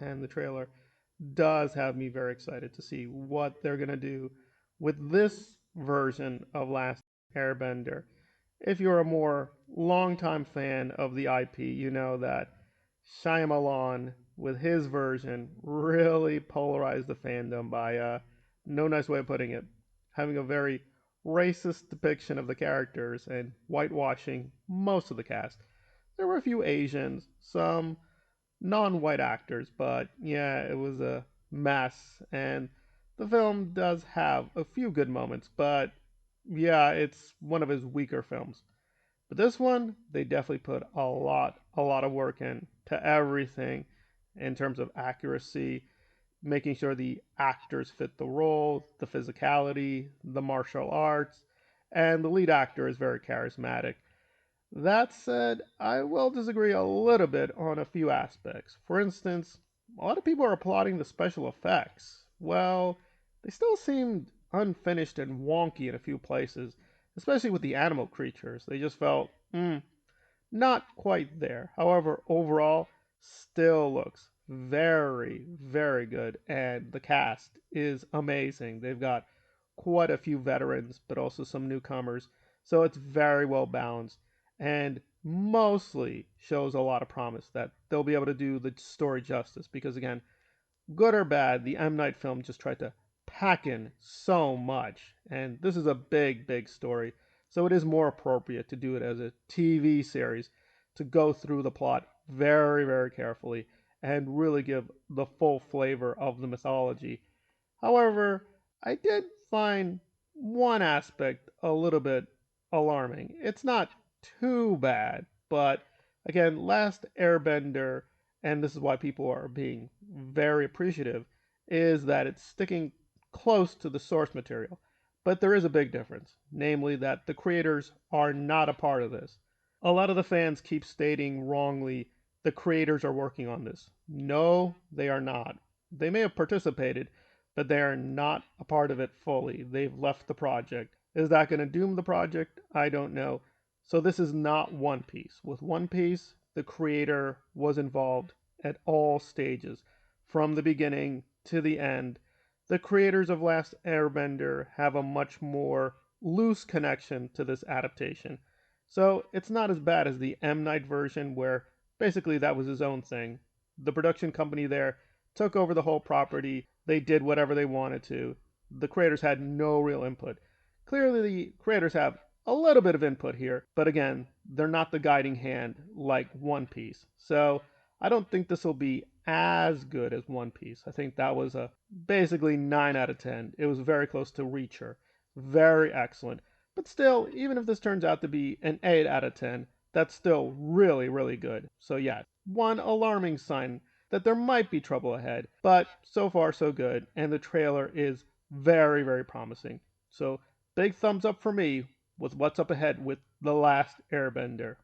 and the trailer does have me very excited to see what they're going to do with this version of Last Airbender. If you're a more longtime fan of the IP, you know that Shyamalan, with his version, really polarized the fandom by, no nice way of putting it, having a very racist depiction of the characters and whitewashing most of the cast. There were a few Asians, some non-white actors, but yeah, it was a mess. And the film does have a few good moments, but yeah, it's one of his weaker films. But this one, they definitely put a lot of work in to everything in terms of accuracy, making sure the actors fit the role, the physicality, the martial arts, and the lead actor is very charismatic. That said, I will disagree a little bit on a few aspects. For instance, a lot of people are applauding the special effects. Well, they still seemed unfinished and wonky in a few places, especially with the animal creatures. They just felt, not quite there. However, overall, still looks very, very good, and the cast is amazing. They've got quite a few veterans, but also some newcomers, so it's very well balanced and mostly shows a lot of promise that they'll be able to do the story justice because, again, good or bad, the M. Night film just tried to pack in so much. And this is a big, big story. So it is more appropriate to do it as a TV series to go through the plot very, very carefully and really give the full flavor of the mythology. However, I did find one aspect a little bit alarming. It's not too bad, but again, Last Airbender, and this is why people are being very appreciative, is that it's sticking close to the source material. But there is a big difference, namely that the creators are not a part of this. A lot of the fans keep stating wrongly the creators are working on this. No, they are not. They may have participated, but they are not a part of it fully. They've left the project. Is that going to doom the project? I don't know. So this is not One Piece. With One Piece, the creator was involved at all stages, from the beginning to the end. The creators of Last Airbender have a much more loose connection to this adaptation. So it's not as bad as the M. Night version, where basically that was his own thing. The production company there took over the whole property. They did whatever they wanted to. The creators had no real input. Clearly, the creators have a little bit of input here, but again, they're not the guiding hand like One Piece. So I don't think this will be as good as One Piece. I think that was a basically 9 out of 10. It was very close to Reacher. Very excellent. But still, even if this turns out to be an 8 out of 10, that's still really, really good. So, yeah, one alarming sign that there might be trouble ahead, but so far, so good, and the trailer is very, very promising. So, big thumbs up for me with what's up ahead with The Last Airbender.